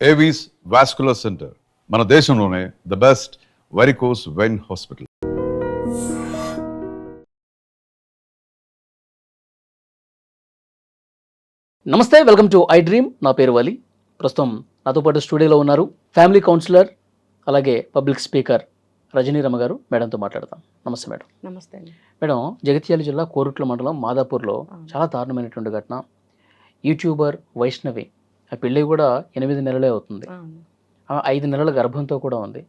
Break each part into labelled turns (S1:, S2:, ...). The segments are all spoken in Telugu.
S1: ఏవీస్ వాస్కులర్ సెంటర్, మన దేశంలోనే the best varicose vein hospital.
S2: నమస్తే, వెల్కమ్ టు ఐ డ్రీమ్. నా పేరు వలి. ప్రస్తుతం నాతో పాటు స్టూడియోలో ఉన్నారు ఫ్యామిలీ కౌన్సిలర్ అలాగే పబ్లిక్ స్పీకర్ రజనీరమ గారు. మేడంతో మాట్లాడతాం. నమస్తే మేడం.
S3: నమస్తే అండి.
S2: మేడం, జగిత్యాల జిల్లా కోరుట్ల మండలం మాదాపూర్లో చాలా దారుణమైనటువంటి ఘటన. యూట్యూబర్ వైష్ణవి, ఆ పెళ్ళి కూడా 8 నెలలే అవుతుంది. 5 నెలల గర్భంతో కూడా ఉంది.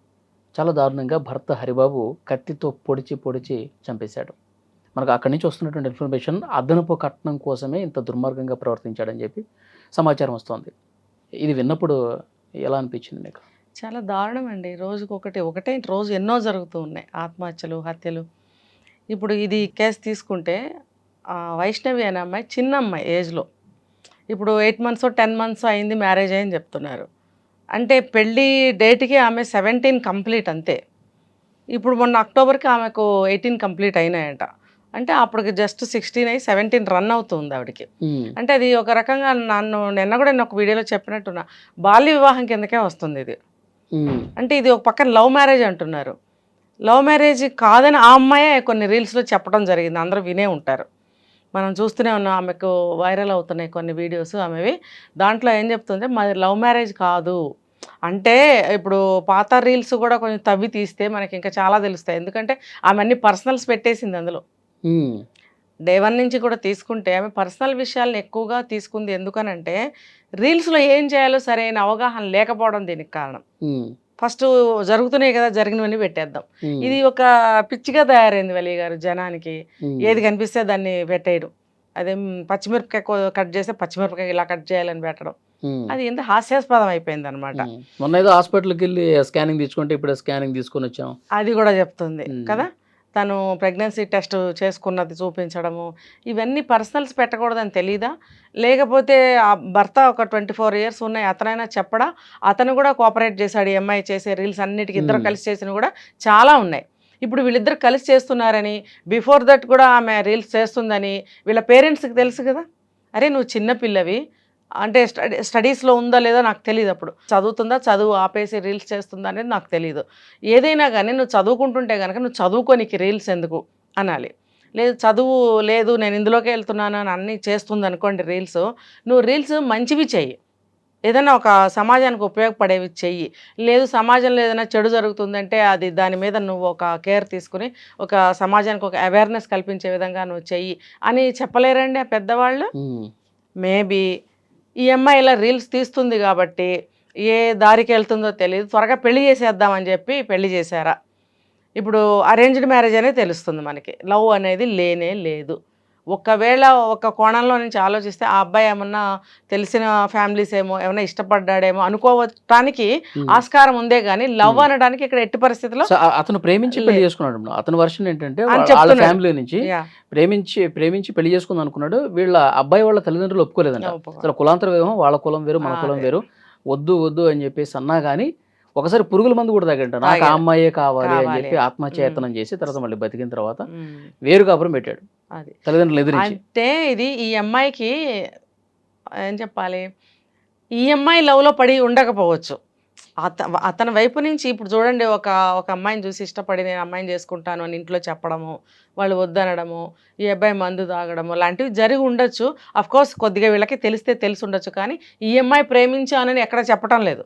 S2: చాలా దారుణంగా భర్త హరిబాబు కత్తితో పొడిచి చంపేశాడు. మనకు అక్కడి నుంచి వస్తున్నటువంటి ఇన్ఫర్మేషన్ అదనపు కట్నం కోసమే ఇంత దుర్మార్గంగా ప్రవర్తించాడని చెప్పి సమాచారం వస్తుంది. ఇది విన్నప్పుడు ఎలా అనిపించింది మీకు?
S3: చాలా దారుణం అండి. ఒకటే రోజు ఎన్నో జరుగుతూ ఉన్నాయి ఆత్మహత్యలు, హత్యలు. ఇప్పుడు ఇది కేసు తీసుకుంటే వైష్ణవి అనే అమ్మాయి చిన్న అమ్మాయి ఏజ్లో. ఇప్పుడు 8 months 10 months అయింది మ్యారేజ్ అయ్యని చెప్తున్నారు. అంటే పెళ్ళి డేట్కి ఆమె 17 కంప్లీట్ అంతే. ఇప్పుడు మొన్న అక్టోబర్కి ఆమెకు 18 కంప్లీట్ అయినాయంట. అంటే అప్పటికి జస్ట్ 16 అయ్యి 17 రన్ అవుతుంది ఆవిడకి. అంటే అది ఒక రకంగా నిన్న కూడా నేను ఒక వీడియోలో చెప్పినట్టున్నా, బాల్య వివాహం కిందకే వస్తుంది ఇది. అంటే ఇది ఒక పక్కన లవ్ మ్యారేజ్ అంటున్నారు. లవ్ మ్యారేజ్ కాదని ఆ అమ్మాయే కొన్ని రీల్స్లో చెప్పడం జరిగింది. అందరూ వినే ఉంటారు, మనం చూస్తూనే ఉన్నాం. ఆమెకు వైరల్ అవుతున్నాయి కొన్ని వీడియోస్ ఆమెవి. దాంట్లో ఏం చెప్తుంది, మాది లవ్ మ్యారేజ్ కాదు అంటే. ఇప్పుడు పాత రీల్స్ కూడా కొంచెం తవ్వి తీస్తే మనకి ఇంకా చాలా తెలుస్తాయి. ఎందుకంటే ఆమె అన్ని పర్సనల్స్ పెట్టేసింది అందులో. డే 1 నుంచి కూడా తీసుకుంటే ఆమె పర్సనల్ విషయాలను ఎక్కువగా తీసుకుంది. ఎందుకనంటే రీల్స్లో ఏం చేయాలో సరైన అవగాహన లేకపోవడం దీనికి కారణం. ఫస్ట్ జరుగుతున్నాయి కదా, జరిగినవన్నీ పెట్టేద్దాం. ఇది ఒక పిచ్చిగా తయారైంది వలి గారు జనానికి. ఏది కనిపిస్తే దాన్ని పెట్టేయడం. అదే పచ్చిమిరపకాయ కట్ చేస్తే పచ్చిమిరపకాయ ఇలా కట్ చేయాలని పెట్టడం, అది ఎంత హాస్యాస్పదం అయిపోయింది అనమాట.
S2: మొన్న ఏదో హాస్పిటల్కి వెళ్ళి స్కానింగ్ తీసుకుంటే ఇప్పుడు స్కానింగ్ తీసుకొని వచ్చాం
S3: అది కూడా చెప్తుంది కదా. తను ప్రెగ్నెన్సీ టెస్ట్ చేసుకున్నది చూపించడము, ఇవన్నీ పర్సనల్స్ పెట్టకూడదని తెలీదా? లేకపోతే ఆ భర్త ఒక 24 years ఉన్నాయి, అతనైనా చెప్పడా? అతను కూడా కోఆపరేట్ చేశాడు. ఈ అమ్మాయి చేసే రీల్స్ అన్నిటికీ ఇద్దరు కలిసి చేసినవి కూడా చాలా ఉన్నాయి. ఇప్పుడు వీళ్ళిద్దరు కలిసి చేస్తున్నారని, బిఫోర్ దట్ కూడా ఆమె రీల్స్ చేస్తుందని వీళ్ళ పేరెంట్స్కి తెలుసు కదా. అరే నువ్వు చిన్నపిల్లవి అంటే స్టడీస్లో ఉందా లేదా నాకు తెలియదు. అప్పుడు చదువుతుందా, చదువు ఆపేసి రీల్స్ చేస్తుందా అనేది నాకు తెలియదు. ఏదైనా కానీ నువ్వు చదువుకుంటుంటే కనుక నువ్వు చదువుకోనికి రీల్స్ ఎందుకు అనాలి. లేదు చదువు లేదు నేను ఇందులోకి వెళ్తున్నాను అని అన్నీ చేస్తుంది అనుకోండి రీల్స్. నువ్వు రీల్స్ మంచివి చెయ్యి, ఏదైనా ఒక సమాజానికి ఉపయోగపడేవి చెయ్యి. లేదు సమాజంలో ఏదైనా చెడు జరుగుతుందంటే అది దాని మీద నువ్వు ఒక కేర్ తీసుకుని ఒక సమాజానికి ఒక అవేర్నెస్ కల్పించే విధంగా నువ్వు చెయ్యి అని చెప్పలేరండి ఆ పెద్దవాళ్ళు. మేబీ ఈ అమ్మాయి ఇలా రీల్స్ తీస్తుంది కాబట్టి ఏ దారికి వెళ్తుందో తెలియదు, త్వరగా పెళ్లి చేసేద్దామని చెప్పి పెళ్లి చేశారా? ఇప్పుడు అరేంజ్డ్ మ్యారేజ్ అనేది తెలుస్తుంది మనకి, లవ్ అనేది లేనే లేదు. ఒకవేళ ఒక కోణంలో నుంచి ఆలోచిస్తే ఆ అబ్బాయి ఏమన్నా తెలిసిన ఫ్యామిలీస్ ఏమైనా ఇష్టపడ్డాడేమో అనుకోవటానికి ఆస్కారం ఉందే కానీ లవ్ అనడానికి ఇక్కడ ఎట్టి పరిస్థితుల్లో.
S2: అతను ప్రేమించి పెళ్లి చేసుకున్నాడు. అతని వర్షన్ ఏంటంటే ఫ్యామిలీ నుంచి ప్రేమించి పెళ్లి చేసుకుందాం అనుకున్నాడు. వీళ్ళ అబ్బాయి వాళ్ళ తల్లిదండ్రులు ఒప్పుకోలేదంట. అసలు కులాంతర వివాహం, వాళ్ళ కులం వేరు మన కులం వేరు, వద్దు అని చెప్పేసి అన్నా కానీ ఒకసారి పురుగుల మందు కూడా తాగంట. నాకు ఆ అమ్మాయే కావాలి అని చెప్పి ఆత్మహత్యయత్నం చేసి తర్వాత మళ్ళీ బతికిన తర్వాత వేరు కాపురం పెట్టాడు తల్లిదండ్రులు ఎదురించి.
S3: అంటే ఇది ఈ అమ్మాయికి ఏం చెప్పాలి, ఈ అమ్మాయి లవ్లో పడి ఉండకపోవచ్చు. అతని వైపు నుంచి ఇప్పుడు చూడండి, ఒక అమ్మాయిని చూసి ఇష్టపడి నేను అమ్మాయిని చేసుకుంటాను అని ఇంట్లో చెప్పడము, వాళ్ళు వద్దనడము, ఈ అబ్బాయి మందు తాగడము లాంటివి జరిగి ఉండొచ్చు. అఫ్కోర్స్ కొద్దిగా వీళ్ళకి తెలిసి ఉండొచ్చు. కానీ ఈ అమ్మాయి ప్రేమించానని ఎక్కడ చెప్పడం లేదు.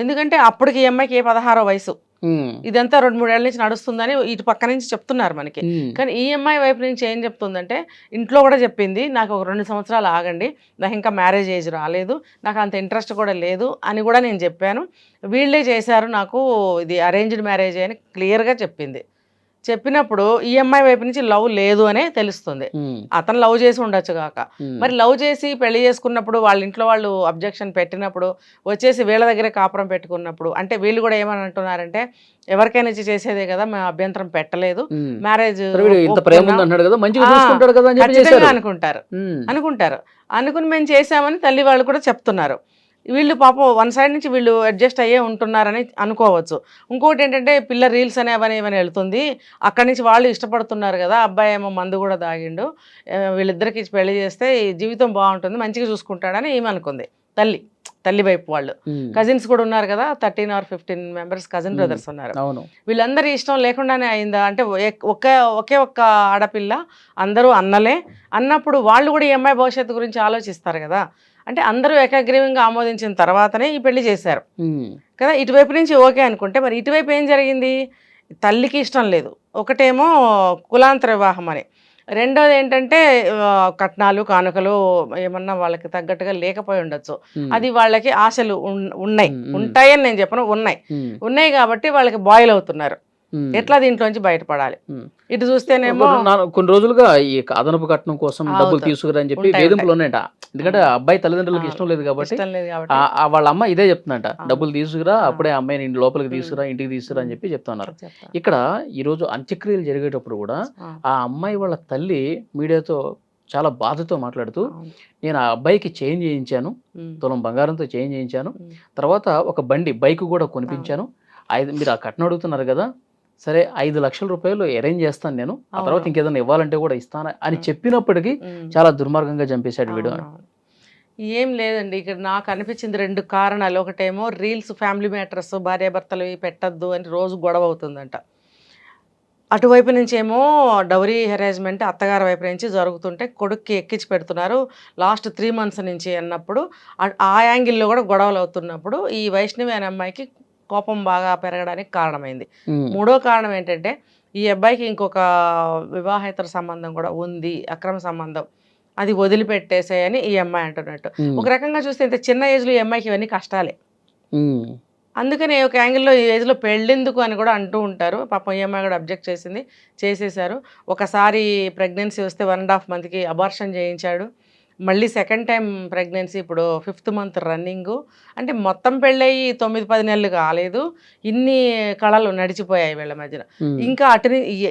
S3: ఎందుకంటే అప్పటికి ఈ అమ్మాయికి 16వ వయసు. ఇదంతా 2-3 ఏళ్ళ నుంచి నడుస్తుందని ఇటు పక్క నుంచి చెప్తున్నారు మనకి. కానీ ఈ అమ్మాయి వైపు నుంచి ఏం చెప్తుందంటే, ఇంట్లో కూడా చెప్పింది, నాకు ఒక 2 సంవత్సరాలు ఆగండి, నాకు ఇంకా మ్యారేజ్ ఏజ్ రాలేదు, నాకు అంత ఇంట్రెస్ట్ కూడా లేదు అని కూడా నేను చెప్పాను. వీళ్ళే చేశారు, నాకు ఇది అరేంజ్డ్ మ్యారేజ్ అని క్లియర్గా చెప్పింది. చెప్పినప్పుడు ఈ అమ్మాయి వైపు నుంచి లవ్ లేదు అనే తెలుస్తుంది. అతను లవ్ చేసి ఉండొచ్చు కాక, మరి లవ్ చేసి పెళ్లి చేసుకున్నప్పుడు వాళ్ళ ఇంట్లో వాళ్ళు అబ్జెక్షన్ పెట్టినప్పుడు వచ్చేసి వీళ్ళ దగ్గరే కాపురం పెట్టుకున్నప్పుడు, అంటే వీళ్ళు కూడా ఏమని అంటున్నారంటే, ఎవరికైనా చేసేదే కదా, మేము అభ్యంతరం పెట్టలేదు, మ్యారేజ్ అనుకుంటారు అనుకుని మేము చేసామని తల్లి వాళ్ళు కూడా చెప్తున్నారు. వీళ్ళు పాపం వన్ సైడ్ నుంచి వీళ్ళు అడ్జస్ట్ అయ్యే ఉంటున్నారని అనుకోవచ్చు. ఇంకోటి ఏంటంటే పిల్ల రీల్స్ అనే అవని వెళ్తుంది, అక్కడి నుంచి వాళ్ళు ఇష్టపడుతున్నారు కదా, అబ్బాయి ఏమో మందు కూడా తాగిండు, వీళ్ళిద్దరికి పెళ్లి చేస్తే జీవితం బాగుంటుంది, మంచిగా చూసుకుంటాడని ఏమనుకుంది తల్లి. తల్లి వైపు వాళ్ళు.
S2: ఉమ్.
S3: కజిన్స్ కూడా ఉన్నారు కదా, 13 or 15 మెంబర్స్ కజిన్ బ్రదర్స్ ఉన్నారు.
S2: అవును.
S3: వీళ్ళందరి ఇష్టం లేకుండానే అయిందా అంటే ఒకే ఒక్క ఆడపిల్ల, అందరూ అన్నలే అన్నప్పుడు వాళ్ళు కూడా ఈ అమ్మాయి భవిష్యత్తు గురించి ఆలోచిస్తారు కదా. అంటే అందరూ ఏకగ్రీవంగా ఆమోదించిన తర్వాతనే ఈ పెళ్లి చేశారు
S2: ఉమ్.
S3: కదా. ఇటువైపు నుంచి ఓకే అనుకుంటే మరి ఇటువైపు ఏం జరిగింది, తల్లికి ఇష్టం లేదు. ఒకటేమో కులాంతర వివాహం అని, రెండోది ఏంటంటే కట్నాలు కానుకలు ఏమన్నా వాళ్ళకి తగ్గట్టుగా లేకపోయి ఉండొచ్చు. అది వాళ్ళకి ఆశలు ఉన్నాయి, ఉంటాయని నేను చెప్పను, ఉన్నాయి కాబట్టి వాళ్ళకి బాయిల్ అవుతున్నారు. ఎట్లా దీంట్లోంచి బయటపడాలి. ఇటు చూస్తేనేమో
S2: కొన్ని రోజులుగా ఈ అదనపు కట్నం కోసం డబ్బులు తీసుకురా అని చెప్పి వేధింపులు ఉన్నాయట. ఎందుకంటే అబ్బాయి తల్లిదండ్రులకు ఇష్టం లేదు కాబట్టి వాళ్ళ అమ్మ ఇదే చెప్తుందంట, డబ్బులు తీసుకురా, అప్పుడే అమ్మాయిని లోపలికి తీసుకురా, ఇంటికి తీసుకురా అని చెప్పి చెప్తున్నారు. ఇక్కడ ఈ రోజు అంత్యక్రియలు జరిగేటప్పుడు కూడా ఆ అమ్మాయి వాళ్ళ తల్లి మీడియాతో చాలా బాధతో మాట్లాడుతూ, నేను ఆ అబ్బాయికి చేంజ్ చేయించాను, తులం బంగారంతో చేంజ్ చేయించాను, తర్వాత ఒక బైక్ కూడా కొనిపించాను, మీరు ఆ కట్నం అడుగుతున్నారు కదా, సరే 5 లక్షల రూపాయలు అరేంజ్ చేస్తాను నేను, ఆ తర్వాత ఇంకేదైనా ఇవ్వాలంటే కూడా ఇస్తాను అని చెప్పినప్పటికీ చాలా దుర్మార్గంగా చంపేశాడు వీడు.
S3: ఏం లేదండి, ఇక్కడ నాకు అనిపించింది 2 కారణాలు. ఒకటేమో రీల్స్, ఫ్యామిలీ మ్యాటర్స్, భార్యాభర్తలు పెట్టద్దు అని రోజు గొడవ అవుతుందంట. అటువైపు నుంచి ఏమో డౌరీ హెరాస్మెంట్ అత్తగారి వైపు నుంచి జరుగుతుంటే కొడుక్కి ఎక్కించి పెడుతున్నారు లాస్ట్ 3 months నుంచి అన్నప్పుడు, ఆ యాంగిల్లో కూడా గొడవలు అవుతున్నప్పుడు ఈ వైష్ణవి అనే అమ్మాయికి కోపం బాగా పెరగడానికి కారణమైంది. మూడో కారణం ఏంటంటే ఈ అబ్బాయికి ఇంకొక వివాహేతర సంబంధం కూడా ఉంది, అక్రమ సంబంధం, అది వదిలిపెట్టేసాయని ఈ అమ్మాయి అంటున్నట్టు. ఒక రకంగా చూస్తే ఇంత చిన్న ఏజ్లో ఈ అమ్మాయికి ఇవన్నీ కష్టాలే. అందుకని ఒక యాంగిల్లో ఈ ఏజ్లో పెళ్ళెందుకు అని కూడా అంటూ ఉంటారు. పాపం ఈ అమ్మాయి కూడా అబ్జెక్ట్ చేసేసారు. ఒకసారి ప్రెగ్నెన్సీ వస్తే 1.5 monthకి అబార్షన్ చేయించాడు. మళ్ళీ సెకండ్ టైం ప్రెగ్నెన్సీ ఇప్పుడు 5th month రన్నింగు. అంటే మొత్తం పెళ్ళయి 9-10 నెలలు కాలేదు, ఇన్ని కళలు నడిచిపోయాయి వీళ్ళ మధ్యన. ఇంకా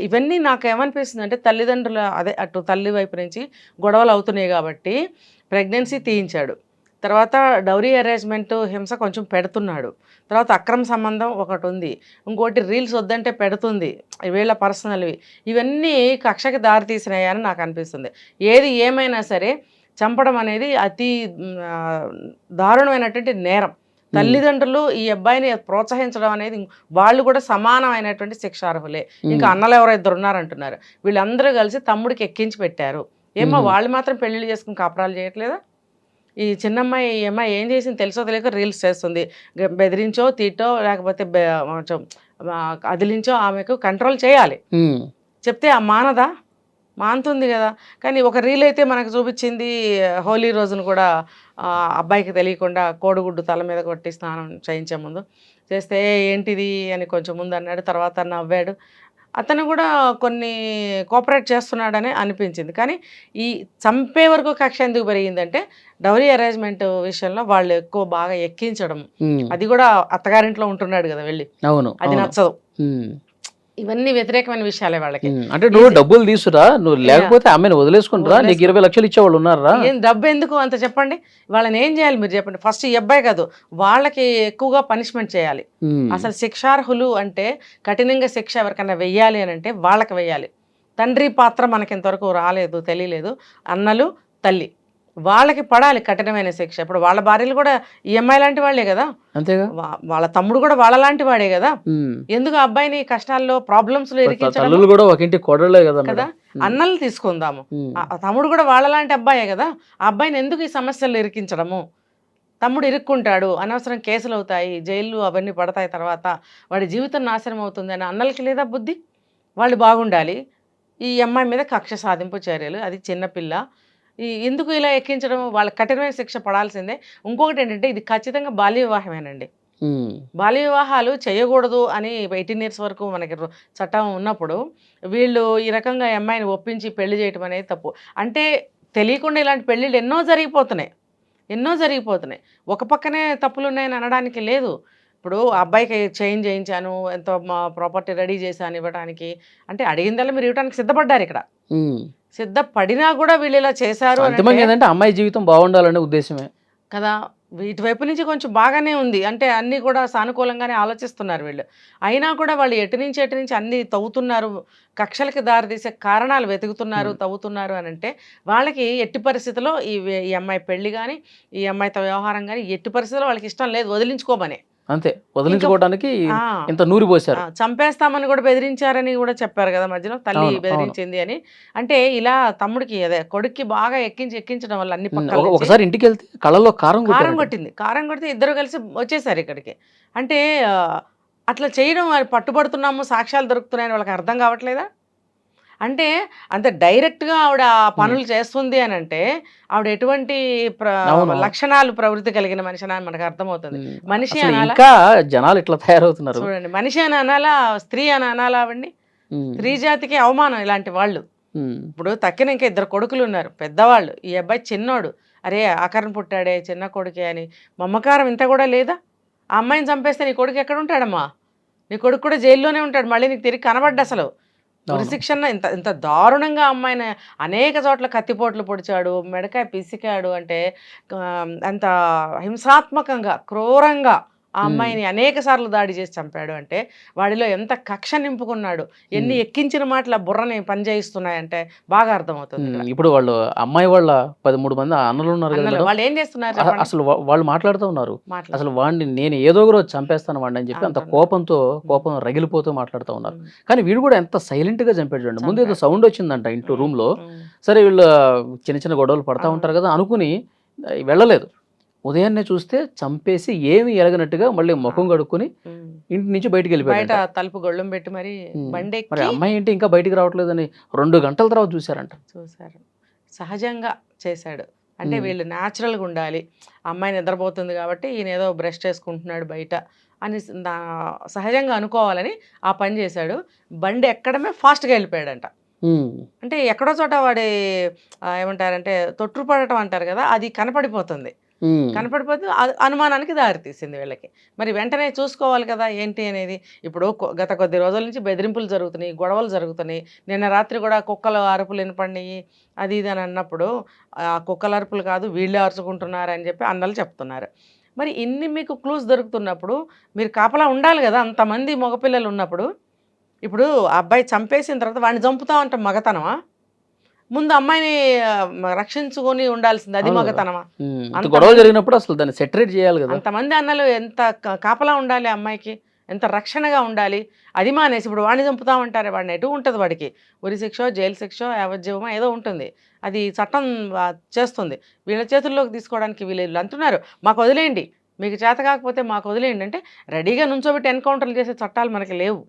S3: ఇవన్నీ నాకు ఏమనిపిస్తుంది అంటే తల్లిదండ్రుల అటు తల్లి వైపు నుంచి గొడవలు అవుతున్నాయి కాబట్టి ప్రెగ్నెన్సీ తీయించాడు, తర్వాత డౌరీ అరేంజ్మెంట్ హింస కొంచెం పెడుతున్నాడు, తర్వాత అక్రమ సంబంధం ఒకటి ఉంది, ఇంకోటి రీల్స్ వద్దంటే పెడుతుంది, వీళ్ళ పర్సనల్వి. ఇవన్నీ కక్షకి దారితీసినాయని నాకు అనిపిస్తుంది. ఏది ఏమైనా సరే చంపడం అనేది అతి దారుణమైనటువంటి నేరం. తల్లిదండ్రులు ఈ అబ్బాయిని ప్రోత్సహించడం అనేది వాళ్ళు కూడా సమానమైనటువంటి శిక్షార్హులే. ఇంకా అన్నలు ఎవరో 2 ఉన్నారంటున్నారు, వీళ్ళందరూ కలిసి తమ్ముడికి ఎక్కించి పెట్టారు. ఏమో వాళ్ళు మాత్రం పెళ్లిళ్ళు చేసుకుని కాపురాలు చేయట్లేదా? ఈ చిన్నమ్మాయి ఈ అమ్మాయి ఏం చేసింది తెలుసో తెలియక రీల్స్ చేస్తుంది. బెదిరించో తీటో లేకపోతే అదిలించో ఆమెకు కంట్రోల్ చేయాలి. చెప్తే ఆ మానుతుంది కదా. కానీ ఒక రీల్ అయితే మనకు చూపించింది, హోలీ రోజును కూడా అబ్బాయికి తెలియకుండా కోడిగుడ్డు తల మీద కొట్టి స్నానం చేయించే ముందు చేస్తే ఏంటిది అని కొంచెం ముందు అన్నాడు, తర్వాత నవ్వాడు. అతను కూడా కొన్ని కోఆపరేట్ చేస్తున్నాడని అనిపించింది. కానీ ఈ చంపే వరకు కక్ష ఎందుకు పెరిగిందంటే డౌరీ అరేంజ్మెంట్ విషయంలో వాళ్ళు ఎక్కువ బాగా ఎక్కించడం, అది కూడా అత్తగారింట్లో ఉంటున్నాడు కదా వెళ్ళి, అది నచ్చదు. ఇవన్నీ వ్యతిరేకమైన విషయాలే వాళ్ళకి.
S2: అంటే నువ్వు డబ్బులు తీసురా, నువ్వు లేకపోతే ఆమెను వదిలేసుకుంటారా, నీకు 20 లక్షలు ఇచ్చేవాళ్ళు ఉన్నారా,
S3: ఏం డబ్బు ఎందుకు అంత చెప్పండి. వాళ్ళని ఏం చేయాలి మీరు చెప్పండి. ఫస్ట్ ఈ అబ్బాయి కాదు, వాళ్ళకి ఎక్కువగా పనిష్మెంట్ చేయాలి. అసలు శిక్షార్హులు అంటే కఠినంగా శిక్ష ఎవరికైనా వెయ్యాలి అని అంటే వాళ్ళకి వెయ్యాలి. తండ్రి పాత్ర మనకి ఇంతవరకు రాలేదు, తెలియలేదు. అన్నలు, తల్లి, వాళ్ళకి పడాలి కఠినమైన శిక్ష. ఇప్పుడు వాళ్ళ భార్యలు కూడా ఈఎంఐ లాంటి వాళ్ళే కదా, అంతేగా, వాళ్ళ తమ్ముడు కూడా వాళ్ళ లాంటి వాడే కదా. ఎందుకు అబ్బాయిని కష్టాల్లో ప్రాబ్లమ్స్ లో ఇరికించడం కదా. అన్నలు తీసుకుందాము, తమ్ముడు కూడా వాళ్ళ లాంటి అబ్బాయే కదా, ఆ అబ్బాయిని ఎందుకు ఈ సమస్యల్లో ఇరికించడము. తమ్ముడు ఇరుక్కుంటాడు, అనవసరం కేసులు అవుతాయి, జైళ్ళు అవన్నీ పడతాయి, తర్వాత వాడి జీవితం నాశనం అవుతుంది అని అన్నలకి లేదా బుద్ధి. వాళ్ళు బాగుండాలి. ఈ అమ్మాయి మీద కక్ష సాధింపు చర్యలు, అది చిన్నపిల్ల, ఎందుకు ఇలా ఎక్కించడం, వాళ్ళ కఠినమైన శిక్ష పడాల్సిందే. ఇంకొకటి ఏంటంటే ఇది ఖచ్చితంగా బాల్య వివాహమేనండి. బాల్య వివాహాలు చేయకూడదు అని 18 years వరకు మనకి చట్టం ఉన్నప్పుడు వీళ్ళు ఈ రకంగా అమ్మాయిని ఒప్పించి పెళ్లి చేయటం అనేది తప్పు. అంటే తెలియకుండా ఇలాంటి పెళ్ళిళ్ళు ఎన్నో జరిగిపోతున్నాయి. ఒక పక్కనే తప్పులు ఉన్నాయని అనడానికి లేదు. ఇప్పుడు అబ్బాయికి చేంజ్ చేయించాను, ఎంతో మా ప్రాపర్టీ రెడీ చేశాను ఇవ్వడానికి అంటే అడిగిందల్లా మీరు ఇవ్వడానికి సిద్ధపడ్డారు. ఇక్కడ సిద్ధపడినా కూడా వీళ్ళు ఇలా చేశారు
S2: అంటే అమ్మాయి జీవితం బాగుండాలనే ఉద్దేశమే
S3: కదా. ఇటువైపు నుంచి కొంచెం బాగానే ఉంది, అంటే అన్నీ కూడా సానుకూలంగానే ఆలోచిస్తున్నారు వీళ్ళు. అయినా కూడా వాళ్ళు ఎటు నుంచి అన్నీ తవ్వుతున్నారు, కక్షలకి దారితీసే కారణాలు వెతుకుతున్నారు, తవ్వుతున్నారు అని అంటే వాళ్ళకి ఎట్టి పరిస్థితుల్లో ఈ అమ్మాయి పెళ్లి కానీ ఈ అమ్మాయితో వ్యవహారం కానీ ఎట్టి పరిస్థితుల్లో వాళ్ళకి ఇష్టం లేదు, వదిలించుకోమని.
S2: అంతే, వదిలించుకోవడానికి
S3: ఆ,
S2: ఇంత నూరి పోశారు.
S3: చంపేస్తామని కూడా బెదిరించారని కూడా చెప్పారు కదా మధ్యలో, తల్లి
S2: అవును,
S3: బెదిరించింది అని. అంటే ఇలా తమ్ముడికి అదే కొడుక్కి బాగా ఎక్కించడం వల్ల అన్ని పక్కల నుంచి
S2: ఒకసారి ఇంటికి వెళ్తే కళ్ళలో కారం
S3: కారం
S2: కొట్టారు.
S3: కొట్టింది. కారం కొడితే ఇద్దరు కలిసి వచ్చేసారు ఇక్కడికి. అంటే అట్లా చేయడం, వాళ్ళు పట్టుబడుతున్నాము, సాక్ష్యాలు దొరుకుతున్నాయని వాళ్ళకి అర్థం కావట్లేదా? అంటే అంత డైరెక్ట్గా ఆవిడ ఆ పనులు చేస్తుంది అని అంటే ఆవిడ ఎటువంటి
S2: అవును.
S3: లక్షణాలు ప్రవృత్తి కలిగిన మనిషి అని మనకు అర్థమవుతుంది. మనిషి
S2: అసలు
S3: అనాలా?
S2: ఇంకా జనాలు ఇట్లా తయారవుతున్నారు.
S3: చూడండి, మనిషి అని అనాలా, స్త్రీ అని అనాలా ఆవిడ్ని? స్త్రీ జాతికి అవమానం ఇలాంటి వాళ్ళు. ఇప్పుడు తక్కిన ఇంకా ఇద్దరు కొడుకులు ఉన్నారు, పెద్దవాళ్ళు. ఈ అబ్బాయి చిన్నోడు. అరే ఆకరణ పుట్టాడే చిన్న కొడుకే అని మమకారం ఇంత కూడా లేదా? ఆ అమ్మాయిని చంపేస్తే నీ కొడుకు ఎక్కడ ఉంటాడమ్మా? నీ కొడుకు కూడా జైల్లోనే ఉంటాడు, మళ్ళీ నీకు తిరిగి కనబడ్డా అసలు. ఉరిశిక్షణ ఇంత ఇంత దారుణంగా అమ్మాయిని అనేక చోట్ల కత్తిపోట్లు పొడిచాడు, మెడకాయ పిసికాడు. అంటే అంత హింసాత్మకంగా, క్రూరంగా ఆ అమ్మాయిని అనేక సార్లు దాడి చేసి చంపాడు. అంటే వాడిలో ఎంత కక్ష నింపుకున్నాడు, ఎన్ని ఎక్కించిన మాటల బుర్రని పనిచేయిస్తున్నాయంటే బాగా అర్థమవుతుంది ఇక్కడ.
S2: ఇప్పుడు వాళ్ళు అమ్మాయి వాళ్ళ 13 మంది అన్నలు ఉన్నారు కదా
S3: అన్నలు
S2: మేడం.
S3: వాళ్ళు ఏం చేస్తున్నారు చెప్పండి?
S2: అసలు వాళ్ళు మాట్లాడుతూ ఉన్నారు,
S3: మాట్లాడు.
S2: అసలు వాడిని నేను ఏదో ఒక రోజు చంపేస్తాను వాడిని అని చెప్పి అంత కోపం రగిలిపోతూ మాట్లాడుతూ ఉన్నారు. కానీ వీడు కూడా ఎంత సైలెంట్ గా చంపాడు చూడండి. ముందు ఏదో సౌండ్ వచ్చిందంట ఇంట్లో రూమ్ లో, సరే వీళ్ళు చిన్న చిన్న గొడవలు పడతా ఉంటారు కదా అనుకుని వెళ్ళలేదు. ఉదయాన్నే చూస్తే చంపేసి ఏమి ఎరగనట్టుగా మళ్ళీ ముఖం కడుక్కొని ఇంటి నుంచి బయటికి
S3: బయట
S2: వెళ్ళిపోయాడు.
S3: తలుపు గొళ్ళం పెట్టి మరి బండి
S2: మరి
S3: ఎక్కి
S2: అమ్మాయి ఏంటి ఇంకా బయటికి రావట్లేదని 2 గంటల తర్వాత చూశారంట.
S3: చూశారు. సహజంగా చేశాడు. అంటే వీళ్ళు న్యాచురల్గా ఉండాలి, అమ్మాయి నిద్రపోతుంది కాబట్టి ఈయన ఏదో బ్రష్ చేసుకుంటున్నాడు బయట అని సహజంగా అనుకోవాలని ఆ పని చేశాడు. బండి ఎక్కడమే ఫాస్ట్గా వెళ్ళిపోయాడంట. అంటే ఎక్కడో చోట వాడి ఏమంటారంటే తొట్టుపడటం అంటారు కదా, అది కనపడిపోతుంది. కనపడిపోతే అనుమానానికి దారితీసింది వీళ్ళకి. మరి వెంటనే చూసుకోవాలి కదా ఏంటి అనేది. ఇప్పుడు గత కొద్ది రోజుల నుంచి బెదిరింపులు జరుగుతున్నాయి, గొడవలు జరుగుతున్నాయి. నిన్న రాత్రి కూడా కుక్కల అరుపులు వినపడినాయి అది ఇది అని అన్నప్పుడు ఆ కుక్కల అరుపులు కాదు వీళ్ళే అరుచుకుంటున్నారు అని చెప్పి అన్నలు చెప్తున్నారు. మరి ఇన్ని మీకు క్లూస్ దొరుకుతున్నప్పుడు మీరు కాపలా ఉండాలి కదా, అంతమంది మగపిల్లలు ఉన్నప్పుడు. ఇప్పుడు ఆ అబ్బాయి చంపేసిన తర్వాత వాడిని చంపుతా ఉంటాం మగతనమా? ముందు అమ్మాయిని రక్షించుకొని ఉండాల్సింది, అది మగతనమా?
S2: గొడవ జరిగినప్పుడు అసలు దాన్ని సెటరేట్ చేయాలి కదా.
S3: అంతమంది అన్నలు ఎంత కాపలా ఉండాలి అమ్మాయికి, ఎంత రక్షణగా ఉండాలి. అది మానేసి ఇప్పుడు వాడిని చంపుతామంటారే, వాడిని ఎటు ఉంటుంది, వాడికి ఉరి శిక్ష, జైలు శిక్ష, యావజ్జీవమో ఏదో ఉంటుంది, అది చట్టం చేస్తుంది. వీళ్ళ చేతుల్లోకి తీసుకోవడానికి వీళ్ళు అంటున్నారు మాకు వదిలేయండి, మీకు చేత కాకపోతే మాకు వదిలేయండి అంటే రెడీగా నుంచోబెట్టి ఎన్కౌంటర్లు చేసే చట్టాలు మనకి లేవు.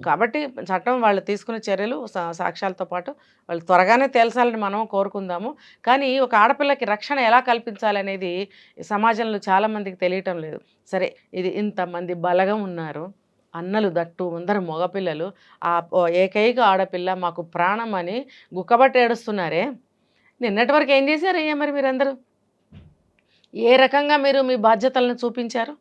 S3: కాబట్టి చట్టం వాళ్ళు తీసుకునే చర్యలు సాక్ష్యాలతో పాటు వాళ్ళు త్వరగానే తేల్చాలని మనం కోరుకుందాము. కానీ ఒక ఆడపిల్లకి రక్షణ ఎలా కల్పించాలనేది సమాజంలో చాలామందికి తెలియటం లేదు. సరే, ఇది ఇంతమంది బలగం ఉన్నారు, అన్నలు దట్టు అందరు మగపిల్లలు, ఆ ఏకైక ఆడపిల్ల మాకు ప్రాణం అని గుక్కబట్టి ఏడుస్తున్నారే. నిన్నటి వరకు ఏం చేశారు మరి మీరందరూ? ఏ రకంగా మీరు మీ బాధ్యతలను చూపించారు?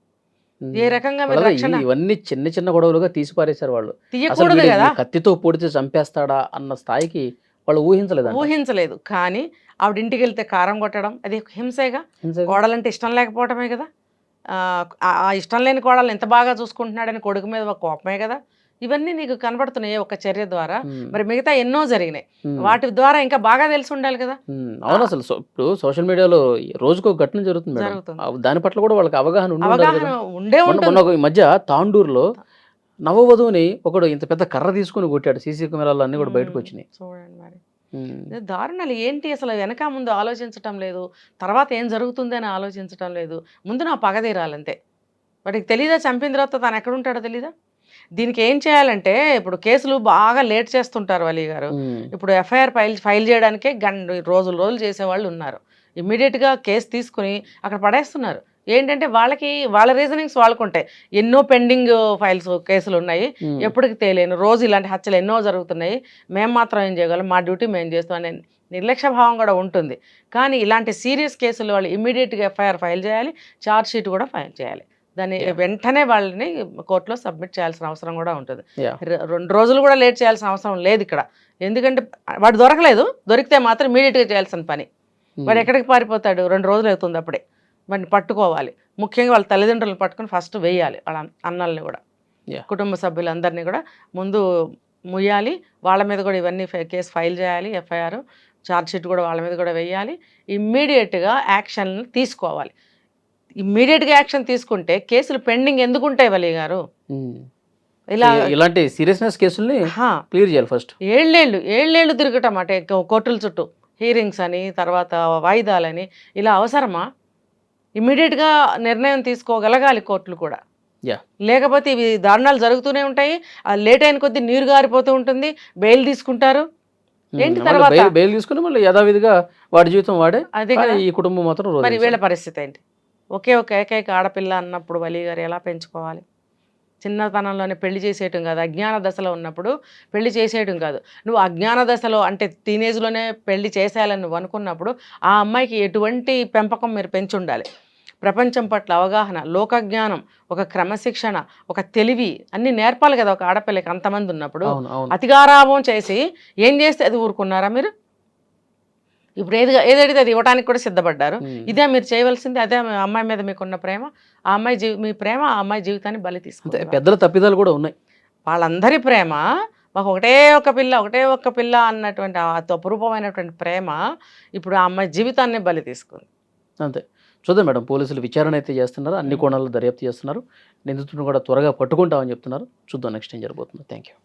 S3: ఏ రకంగా మీరు రక్షణ?
S2: ఇవన్నీ చిన్న చిన్న గొడవలుగా తీసి పారేశారు వాళ్ళు.
S3: తీయకూడదు కదా,
S2: కత్తితో పొడితే చంపేస్తాడా అన్న స్థాయికి వాళ్ళు ఊహించలేదు. కానీ ఆవిడ ఇంటికి వెళ్తే కారం కొట్టడం అది హింసేగా. కోడలంటే ఇష్టం లేకపోవటమే కదా. ఆ ఇష్టం లేని కోడలు ఎంత బాగా చూసుకుంటున్నాడని కొడుకు మీద ఒక కోపమే కదా. ఇవన్నీ నీకు కనబడుతున్నాయి ఒక చర్య ద్వారా. మరి మిగతా ఎన్నో జరిగినాయి, వాటి ద్వారా ఇంకా బాగా తెలిసి ఉండాలి కదా. అవును, అసలు ఇప్పుడు సోషల్ మీడియాలో రోజుకో ఘటన జరుగుతుంది, దాని పట్ల కూడా వాళ్ళకి అవగాహన
S3: ఉండే ఉంటుంది.
S2: ఈ మధ్య తాండూరులో నవవధువుని ఒకడు ఇంత పెద్ద కర్ర తీసుకుని కొట్టాడు, సీసీ కెమెరాలు అన్ని కూడా బయటకు వచ్చినాయి.
S3: చూడండి మరి దారుణాలు ఏంటి అసలు. వెనక ముందు ఆలోచించటం లేదు, తర్వాత ఏం జరుగుతుంది అని ఆలోచించటం లేదు. ముందు నా పగ తీరాలంతే. వాడికి తెలీదా చంపిన తర్వాత తను ఎక్కడ ఉంటాడో తెలీదా? దీనికి ఏం చేయాలంటే, ఇప్పుడు కేసులు బాగా లేట్ చేస్తుంటారు వలి గారు. ఇప్పుడు ఎఫ్ఐఆర్ ఫైల్ చేయడానికే రోజులు చేసేవాళ్ళు ఉన్నారు. ఇమ్మీడియట్గా కేసు తీసుకుని అక్కడ పడేస్తున్నారు. ఏంటంటే వాళ్ళ రీజనింగ్స్ వాళ్ళకు ఉంటాయి. ఎన్నో పెండింగ్ కేసులు ఉన్నాయి, ఎప్పటికి తేలేను, రోజు ఇలాంటి హత్యలు ఎన్నో జరుగుతున్నాయి, మేము మాత్రం ఏం చేయగలం, మా డ్యూటీ మేము చేస్తాం అనే నిర్లక్ష్య భావం కూడా ఉంటుంది. కానీ ఇలాంటి సీరియస్ కేసులు వాళ్ళు ఇమ్మీడియట్గా ఎఫ్ఐఆర్ ఫైల్ చేయాలి, ఛార్జ్ షీట్ కూడా ఫైల్ చేయాలి. దాన్ని వెంటనే వాళ్ళని కోర్టులో సబ్మిట్ చేయాల్సిన అవసరం కూడా ఉంటుంది. 2 రోజులు కూడా లేట్ చేయాల్సిన అవసరం లేదు ఇక్కడ. ఎందుకంటే వాడు దొరకలేదు, దొరికితే మాత్రం ఇమీడియట్గా చేయాల్సిన పని. వాడు ఎక్కడికి పారిపోతాడు? 2 రోజులు అవుతుంది అప్పుడే. వాడిని పట్టుకోవాలి. ముఖ్యంగా వాళ్ళ తల్లిదండ్రులను పట్టుకొని ఫస్ట్ వేయాలి, వాళ్ళ అన్నల్ని కూడా,
S2: Yeah.
S3: కుటుంబ సభ్యులందరినీ కూడా ముందు ముయ్యాలి. వాళ్ళ మీద కూడా ఇవన్నీ కేసు ఫైల్ చేయాలి, ఎఫ్ఐఆర్ ఛార్జ్షీట్ కూడా వాళ్ళ మీద కూడా వేయాలి. ఇమ్మీడియట్గా యాక్షన్ తీసుకోవాలి. ఇమ్మీడియట్గా యాక్షన్ తీసుకుంటే కేసులు పెండింగ్ ఎందుకు ఉంటాయి వలి గారు? ఇలా
S2: ఇలాంటి సీరియస్నెస్ కేసుల్ని క్లియర్ చేయాలి ఫస్ట్.
S3: ఏళ్ళేళ్ళు తిరగటం అంటే కోర్టుల చుట్టూ హీరింగ్స్ అని, తర్వాత వాయిదాలని, ఇలా అవసరమా? ఇమ్మీడియట్గా నిర్ణయం తీసుకోగలగాలి కోర్టులు కూడా.
S2: Yeah.
S3: లేకపోతే ఇవి దారుణాలు జరుగుతూనే ఉంటాయి. లేట్ అయిన కొద్దీ నీరు గారిపోతూ ఉంటుంది, బెయిల్ తీసుకుంటారు. ఏంటి తర్వాత
S2: బెయిల్ తీసుకుని మళ్ళీ యథావిధిగా వాడి జీవితం వాడే,
S3: అదే
S2: కానీ
S3: కదా.
S2: ఈ కుటుంబం మాత్రం రోజు
S3: మరి వీళ్ళ పరిస్థితి ఏంటి? ఒకే ఒక ఏకైక ఆడపిల్ల అన్నప్పుడు వలి గారు ఎలా పెంచుకోవాలి? చిన్నతనంలోనే పెళ్లి చేసేయటం కాదు, అజ్ఞాన దశలో ఉన్నప్పుడు పెళ్లి చేసేయటం కాదు. నువ్వు అజ్ఞాన దశలో అంటే టీనేజ్లోనే పెళ్లి చేసేయాలని నువ్వు అనుకున్నప్పుడు ఆ అమ్మాయికి ఎటువంటి పెంపకం మీరు పెంచుండాలి? ప్రపంచం పట్ల అవగాహన, లోకజ్ఞానం, ఒక క్రమశిక్షణ, ఒక తెలివి అన్నీ నేర్పాలి కదా ఒక ఆడపిల్లకి అంతమంది ఉన్నప్పుడు. అతిగారాభం చేసి ఏం చేస్తే అది ఊరుకున్నారా మీరు? ఇప్పుడు ఏదైతే అది ఇవ్వడానికి కూడా సిద్ధపడ్డారు. ఇదే మీరు చేయవలసింది, అదే అమ్మాయి మీద మీకున్న ప్రేమ, ఆ అమ్మాయి మీ ప్రేమ ఆ అమ్మాయి జీవితాన్ని బలి తీసుకుంటారు.
S2: పెద్దల తప్పిదాలు కూడా ఉన్నాయి.
S3: వాళ్ళందరి ప్రేమ మాకు ఒకటే ఒక పిల్ల అన్నటువంటి అపరూపమైనటువంటి ప్రేమ ఇప్పుడు ఆ అమ్మాయి జీవితాన్ని బలి తీసుకుంది.
S2: అంతే. చూద్దాం మేడం, పోలీసులు విచారణ అయితే చేస్తున్నారు, అన్ని కోణాల్లో దర్యాప్తు చేస్తున్నారు, నిందితుడిని కూడా త్వరగా పట్టుకుంటామని చెప్తున్నారు. చూద్దాం నెక్స్ట్ ఏం జరగబోతుందో. Thank you.